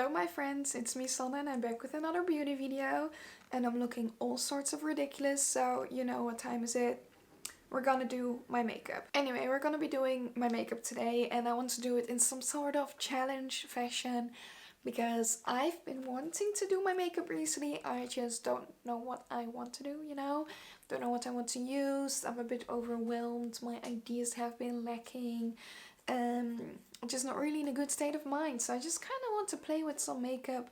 Hello my friends, it's me Sanne and I'm back with another beauty video and I'm looking all sorts of ridiculous, so you know what time is it? We're gonna do my makeup. Anyway, we're gonna be doing my makeup today and I want to do it in some sort of challenge fashion because I've been wanting to do my makeup recently. I just don't know what I want to do, you know? Don't know what I want to use. I'm a bit overwhelmed. My ideas have been lacking. Just not really in a good state of mind. So I just kind of want to play with some makeup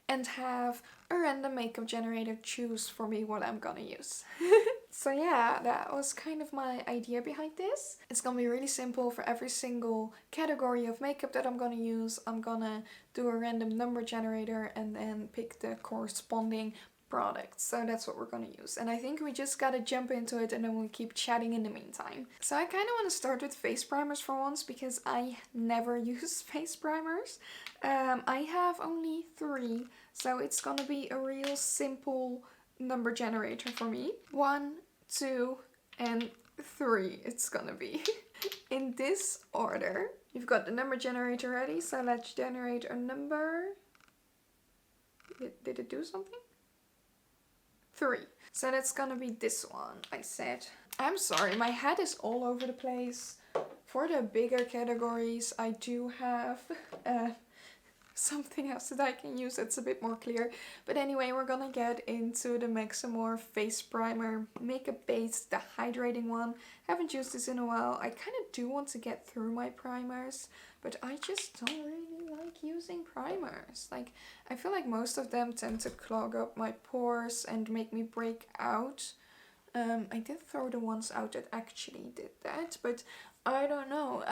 and have a random makeup generator choose for me what I'm gonna use. So yeah, that was kind of my idea behind this. It's gonna be really simple. For every single category of makeup that I'm gonna use, I'm gonna do a random number generator and then pick the corresponding product. So that's what we're gonna use. And I think we just gotta jump into it and then we'll keep chatting in the meantime. So I kind of want to start with face primers for once because I never use face primers. I have only 3, so it's gonna be a real simple number generator for me. 1, 2, and 3 it's gonna be. In this order. You've got the number generator ready, so let's generate a number. Did it do something? 3. So that's gonna be this one, I said. I'm sorry, my head is all over the place. For the bigger categories, I do have something else that I can use that's a bit more clear. But anyway, we're gonna get into the Maximore face primer, makeup base, the hydrating one. Haven't used this in a while. I kind of do want to get through my primers, but I just don't really like using primers. Like, I feel like most of them tend to clog up my pores and make me break out. I did throw the ones out that actually did that, but I don't know.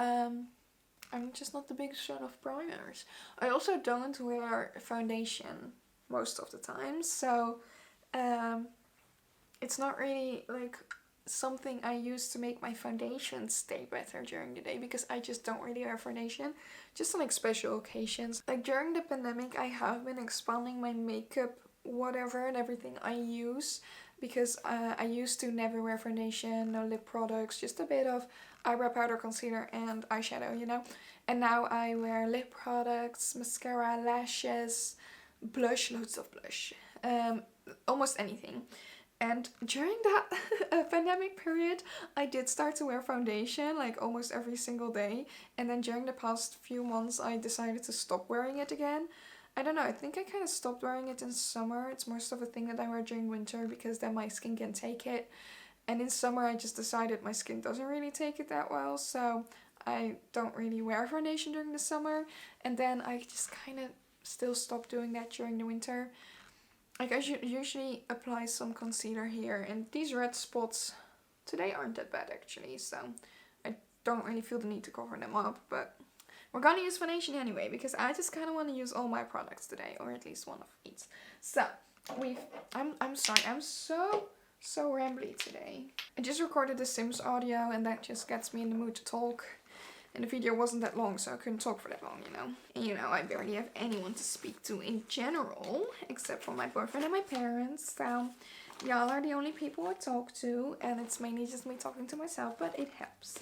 I'm just not the biggest fan of primers. I also don't wear foundation most of the time, so it's not really like something I use to make my foundation stay better during the day because I just don't really wear foundation, just on like special occasions. Like during the pandemic I have been expanding my makeup whatever and everything I use because I used to never wear foundation, no lip products, just a bit of eyebrow powder, concealer and eyeshadow, you know. And now I wear lip products, mascara, lashes, blush, loads of blush, almost anything. And during that pandemic period, I did start to wear foundation like almost every single day. And then during the past few months, I decided to stop wearing it again. I don't know, I think I kind of stopped wearing it in summer. It's most of a thing that I wear during winter because then my skin can take it. And in summer I just decided my skin doesn't really take it that well, so I don't really wear foundation during the summer. And then I just kind of still stopped doing that during the winter. Like I usually apply some concealer here, and these red spots today aren't that bad actually, so I don't really feel the need to cover them up, but we're gonna use foundation anyway because I just kind of want to use all my products today, or at least one of each. So I'm sorry, I'm so rambly today. I just recorded the Sims audio and that just gets me in the mood to talk. And the video wasn't that long, so I couldn't talk for that long, you know. And you know, I barely have anyone to speak to in general, except for my boyfriend and my parents. So y'all are the only people I talk to, and it's mainly just me talking to myself, but it helps.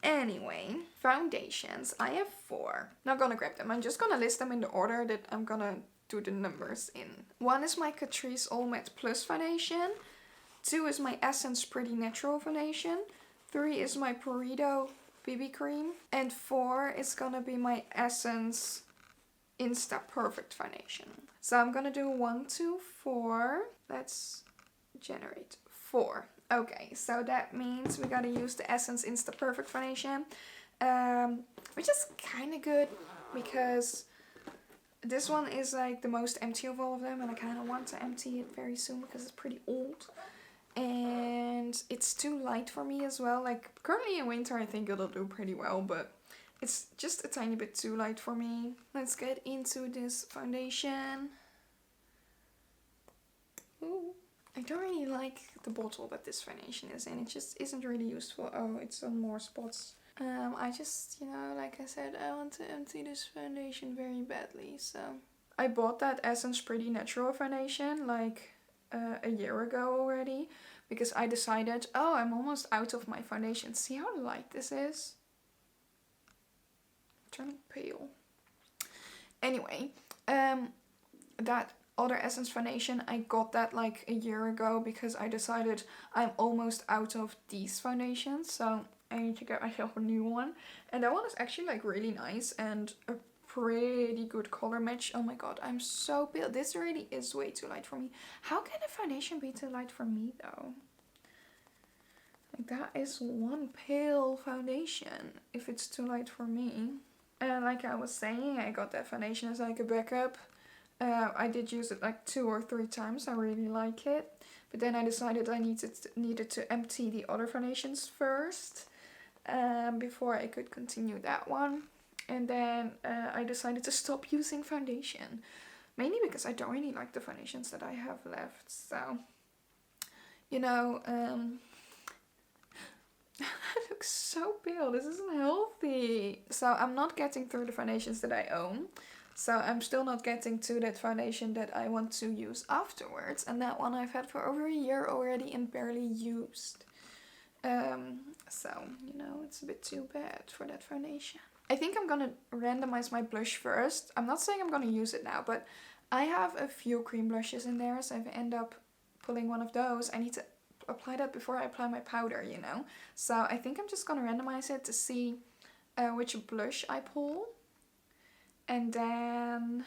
Anyway, foundations. I have 4. Not gonna grab them. I'm just gonna list them in the order that I'm gonna do the numbers in. 1 is my Catrice All Matte Plus foundation. 2 is my Essence Pretty Natural foundation. 3 is my Purito BB cream. And 4 is gonna be my Essence Insta Perfect foundation. So I'm gonna do 1, 2, 4. Let's generate 4. Okay, so that means we gotta use the Essence Insta Perfect foundation, which is kind of good because this one is like the most empty of all of them and I kind of want to empty it very soon because it's pretty old. And it's too light for me as well. Like currently in winter I think it'll do pretty well, but it's just a tiny bit too light for me. Let's get into this foundation. Ooh. I don't really like the bottle that this foundation is in. It just isn't really useful. Oh, it's on more spots. I just, you know, like I said, I want to empty this foundation very badly, so. I bought that Essence Pretty Natural foundation like a year ago already because I decided, oh, I'm almost out of my foundation. See how light this is? I'm turning pale. Anyway, That other Essence foundation, I got that like a year ago because I decided I'm almost out of these foundations, so I need to get myself a new one. And that one is actually like really nice and a pretty good color match. Oh my god, I'm so pale. This really is way too light for me. How can a foundation be too light for me though? Like that is one pale foundation if it's too light for me. And like I was saying, I got that foundation as like a backup. I did use it like 2 or 3 times. I really like it. But then I decided I needed to empty the other foundations first before I could continue that one. And then I decided to stop using foundation. Mainly because I don't really like the foundations that I have left. So, you know, I look so pale. This isn't healthy. So I'm not getting through the foundations that I own. So I'm still not getting to that foundation that I want to use afterwards. And that one I've had for over a year already and barely used. So, you know, it's a bit too bad for that foundation. I think I'm gonna randomize my blush first. I'm not saying I'm gonna use it now, but I have a few cream blushes in there. So if I end up pulling one of those, I need to apply that before I apply my powder, you know. So I think I'm just gonna randomize it to see which blush I pull. And then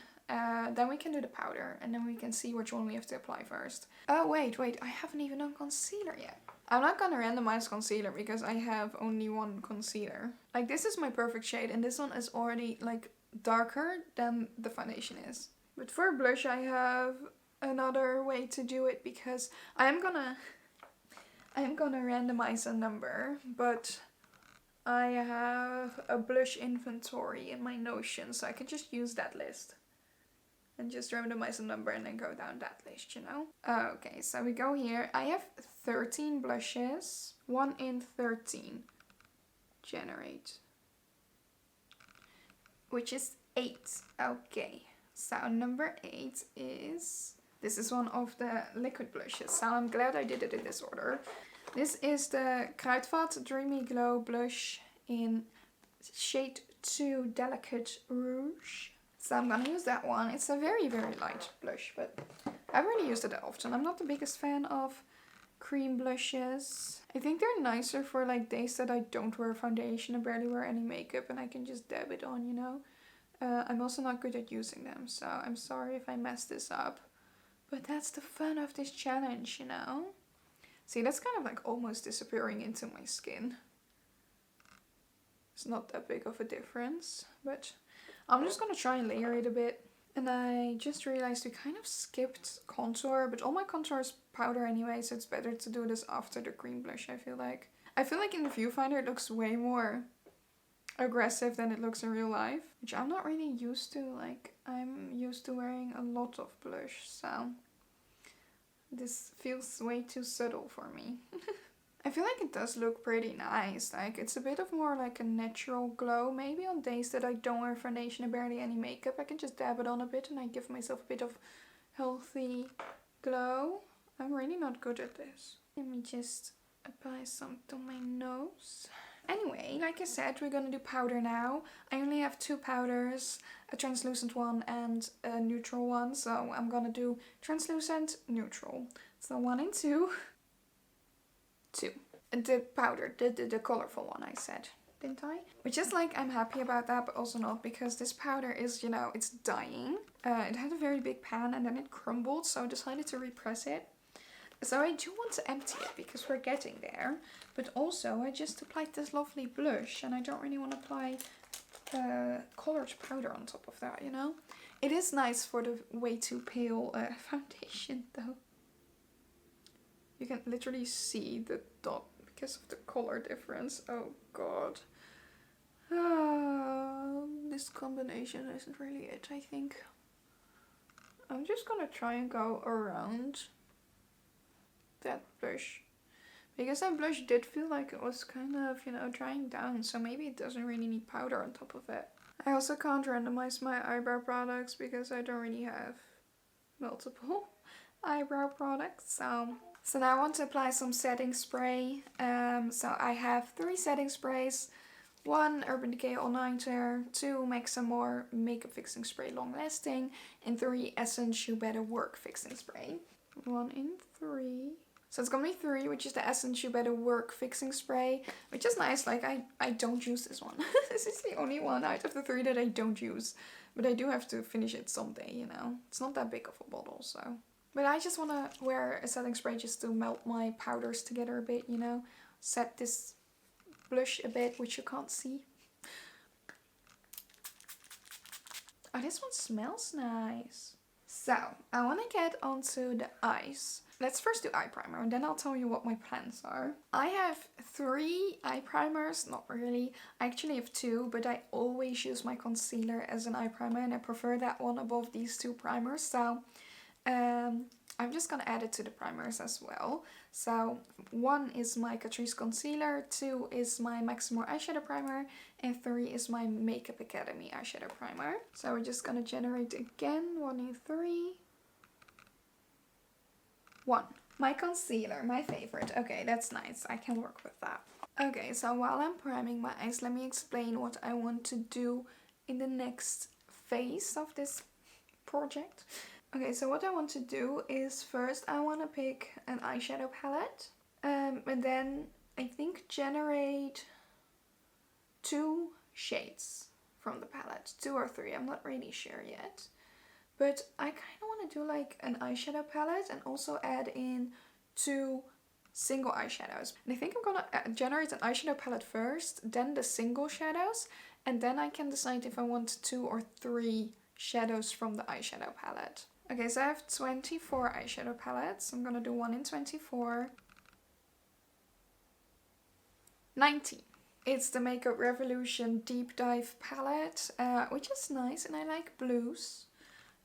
we can do the powder. And then we can see which one we have to apply first. Oh, wait. I haven't even done concealer yet. I'm not gonna randomize concealer because I have only one concealer. Like, this is my perfect shade. And this one is already, like, darker than the foundation is. But for blush, I have another way to do it because I am gonna randomize a number. But I have a blush inventory in my Notion, so I can just use that list. And just randomize a number and then go down that list, you know? Okay, so we go here. I have 13 blushes. 1 in 13. Generate. Which is 8. Okay. So number 8 is... This is one of the liquid blushes. So I'm glad I did it in this order. This is the Kruidvat Dreamy Glow Blush in shade 2 Delicate Rouge. So I'm gonna use that one. It's a very, very light blush, but I haven't really used it that often. I'm not the biggest fan of cream blushes. I think they're nicer for like days that I don't wear foundation and barely wear any makeup and I can just dab it on, you know. I'm also not good at using them, so I'm sorry if I mess this up. But that's the fun of this challenge, you know. See, that's kind of like almost disappearing into my skin. It's not that big of a difference, but I'm just gonna try and layer it a bit. And I just realized we kind of skipped contour, but all my contour is powder anyway, so it's better to do this after the cream blush, I feel like. I feel like in the viewfinder it looks way more aggressive than it looks in real life, which I'm not really used to. Like, I'm used to wearing a lot of blush, so this feels way too subtle for me. I feel like it does look pretty nice. Like, it's a bit of more like a natural glow. Maybe on days that I don't wear foundation and barely any makeup, I can just dab it on a bit and I give myself a bit of healthy glow. I'm really not good at this. Let me just apply some to my nose. Anyway, like I said, we're gonna do powder now. I only have 2 powders, a translucent one and a neutral one. So I'm gonna do translucent, neutral. So 1 and 2. 2. The powder, the colorful one I said, didn't I? Which is like, I'm happy about that, but also not, because this powder is, you know, it's dying. It had a very big pan and then it crumbled, so I decided to repress it. So I do want to empty it because we're getting there. But also I just applied this lovely blush and I don't really want to apply colored powder on top of that, you know? It is nice for the way too pale foundation though. You can literally see the dot because of the color difference. Oh god. This combination isn't really it, I think. I'm just gonna try and go around that blush. Because that blush did feel like it was kind of, you know, drying down. So maybe it doesn't really need powder on top of it. I also can't randomize my eyebrow products because I don't really have multiple eyebrow products. So now I want to apply some setting spray. So I have 3 setting sprays. 1 Urban Decay All Nighter, 2 Maxim More Makeup Fixing Spray Long Lasting, and 3 Essence You Better Work Fixing Spray. 1 in 3. So it's gonna be 3, which is the Essence You Better Work Fixing Spray, which is nice. Like, I don't use this one. This is the only one out of the 3 that I don't use. But I do have to finish it someday, you know. It's not that big of a bottle, so. But I just want to wear a setting spray just to melt my powders together a bit, you know. Set this blush a bit, which you can't see. Oh, this one smells nice. So, I want to get onto the eyes. Let's first do eye primer and then I'll tell you what my plans are. I have 3 eye primers, not really. I actually have 2, but I always use my concealer as an eye primer and I prefer that one above these 2 primers. So I'm just gonna add it to the primers as well. So 1 is my Catrice concealer, 2 is my Maxim More eyeshadow primer, and 3 is my Makeup Academy eyeshadow primer. So we're just gonna generate again 1 in 3. 1. My concealer, my favorite. Okay, that's nice. I can work with that. Okay, so while I'm priming my eyes, let me explain what I want to do in the next phase of this project. Okay, so what I want to do is first I want to pick an eyeshadow palette. And then I think generate 2 shades from the palette. 2 or 3, I'm not really sure yet. But I kind of want to do like an eyeshadow palette and also add in 2 single eyeshadows. And I think I'm gonna generate an eyeshadow palette first, then the single shadows, and then I can decide if I want 2 or 3 shadows from the eyeshadow palette. Okay, so I have 24 eyeshadow palettes. I'm gonna do 1 in 24. 19. It's the Makeup Revolution Deep Dive palette, which is nice, and I like blues.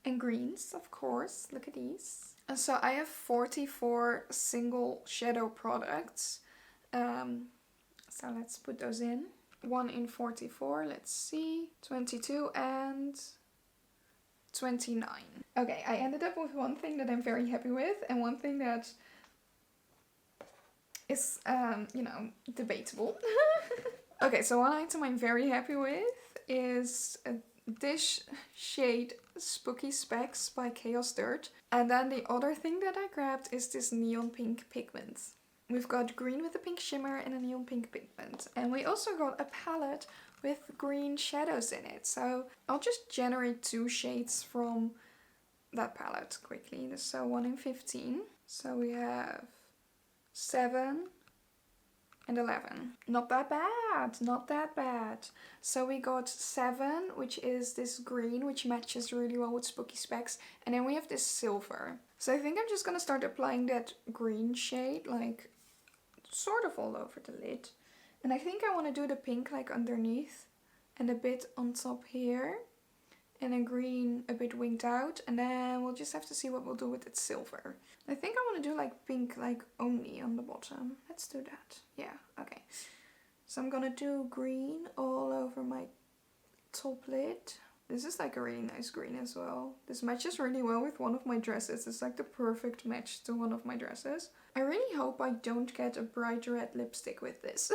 And greens, of course. Look at these. And so I have 44 single shadow products. So let's put those in. 1 in 44, let's see. 22 and 29. Okay, I ended up with one thing that I'm very happy with and one thing that is, you know, debatable. Okay, so one item I'm very happy with is this shade Spooky Specs by Chaos Dirt. And then the other thing that I grabbed is this neon pink pigment. We've got green with a pink shimmer and a neon pink pigment. And we also got a palette with green shadows in it. So I'll just generate 2 shades from that palette quickly. So 1 in 15. So we have 7 and 11. Not that bad, not that bad. So we got 7, which is this green, which matches really well with Spooky Specs. And then we have this silver. So I think I'm just gonna start applying that green shade, like, sort of all over the lid. And I think I want to do the pink, like, underneath. And a bit on top here. And then green a bit winged out. And then we'll just have to see what we'll do with that silver. I think I want to do like pink, like only on the bottom. Let's do that. Yeah, okay. So I'm gonna do green all over my top lid. This is like a really nice green as well. This matches really well with one of my dresses. It's like the perfect match to one of my dresses. I really hope I don't get a bright red lipstick with this.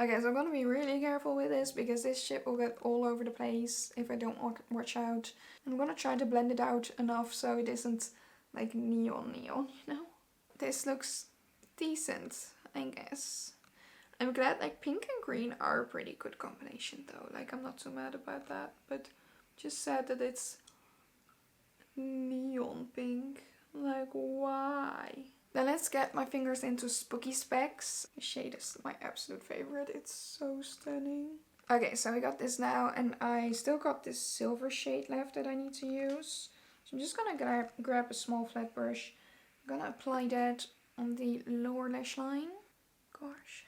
Okay, so I'm gonna be really careful with this because this shit will get all over the place if I don't watch out. I'm gonna try to blend it out enough so it isn't like neon, you know? This looks decent, I guess. I'm glad like pink and green are a pretty good combination though. Like I'm not too mad about that, but just sad that it's neon pink. Like why? Then let's get my fingers into Spooky Specs. The shade is my absolute favorite. It's so stunning. Okay, so I got this now and I still got this silver shade left that I need to use. So I'm just gonna grab a small flat brush. I'm gonna apply that on the lower lash line. Gosh.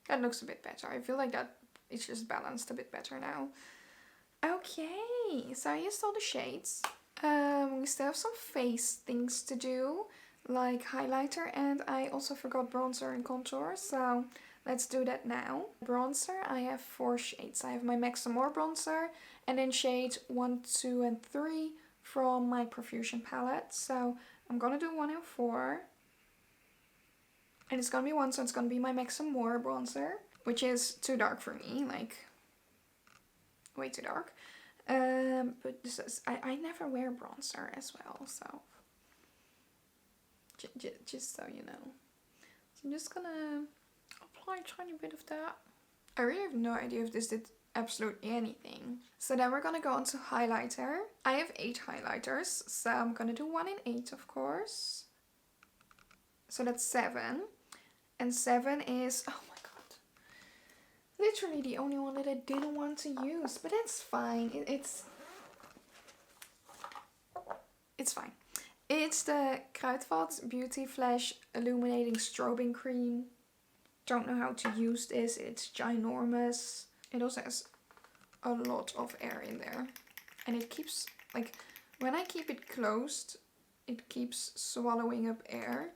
That looks a bit better. I feel like that it's just balanced a bit better now. Okay, so I used all the shades. We still have some face things to do, like highlighter, and I also forgot bronzer and contour, so let's do that now. Bronzer, I have 4 shades. I have my Maxim More bronzer, and then shades 1, 2, and 3 from my Profusion palette. So I'm gonna do 1 and 4. And it's gonna be 1, so it's gonna be my Maxim More bronzer. which is too dark for me, like way too dark. But this is, I never wear bronzer as well, so just so you know. So I'm just gonna apply a tiny bit of that. I really have no idea if this did absolutely anything. So then we're gonna go on to highlighter. I have 8 highlighters, so I'm gonna do 1 in 8, of course. So that's 7. And 7 is, oh my god, literally the only one that I didn't want to use. But that's fine. It's fine. It's the Kruidvat Beauty Flash Illuminating Strobing Cream. Don't know how to use this. It's ginormous. It also has a lot of air in there. And it keeps, like, when I keep it closed, it keeps swallowing up air.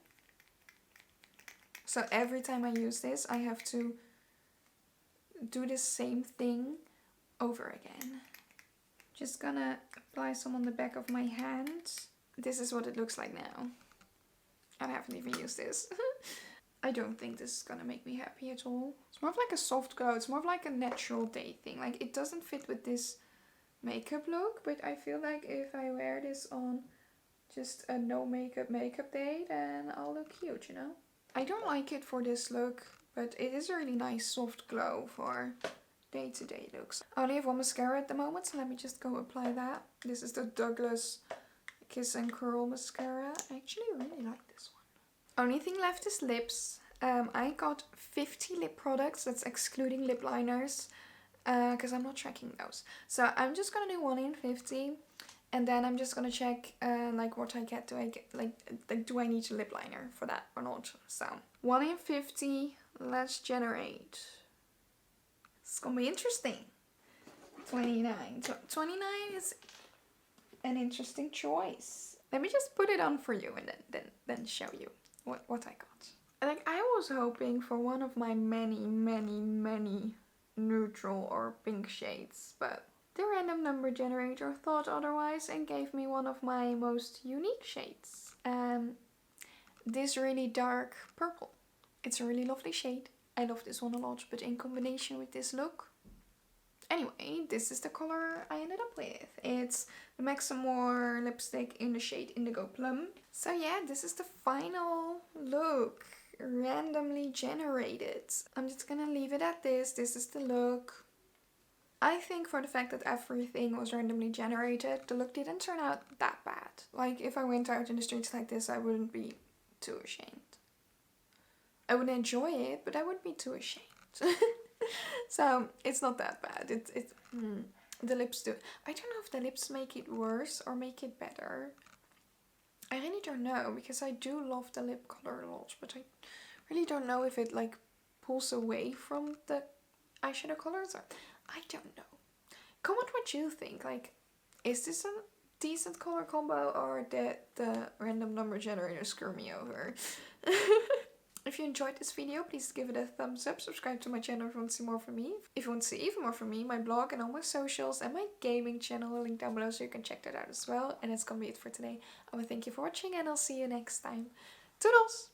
So every time I use this, I have to do the same thing over again. Just gonna apply some on the back of my hand. This is what it looks like now. I haven't even used this. I don't think this is gonna make me happy at all. It's more of like a soft glow. It's more of like a natural day thing. Like, it doesn't fit with this makeup look, but I feel like if I wear this on just a no makeup day, then I'll look cute, you know? I don't like it for this look, but it is a really nice soft glow for day-to-day looks. I only have one mascara at the moment, so let me just go apply that. This is the Douglas Kiss and Curl mascara. I actually really like this one. Only thing left is lips. I got 50 lip products, that's excluding lip liners, because I'm not tracking those. So I'm just gonna do 1 in 50, and then I'm just gonna check like what I get. Do I get like do I need a lip liner for that or not? So 1 in 50, let's generate. It's gonna be interesting. 29. 29 is an interesting choice. Let me just put it on for you and then show you what I got. Like, I was hoping for one of my many neutral or pink shades, but the random number generator thought otherwise and gave me one of my most unique shades. This really dark purple. It's a really lovely shade. I love this one a lot, but in combination with this look. Anyway, this is the color I ended up with. It's the Maximore lipstick in the shade Indigo Plum. So yeah, this is the final look. Randomly generated. I'm just gonna leave it at this. This is the look. I think for the fact that everything was randomly generated, the look didn't turn out that bad. Like, if I went out in the streets like this, I wouldn't be too ashamed. I would enjoy it, but I wouldn't be too ashamed. So it's not that bad. The lips do. I don't know if the lips make it worse or make it better. I really don't know, because I do love the lip color a lot, but I really don't know if it like pulls away from the eyeshadow colors, or I don't know. Comment what you think. Like, is this a decent color combo, or did the random number generator screw me over? If you enjoyed this video, please give it a thumbs up. Subscribe to my channel if you want to see more from me. If you want to see even more from me, my blog and all my socials and my gaming channel will link down below, so you can check that out as well. And that's gonna be it for today. I will thank you for watching, and I'll see you next time. Toodles!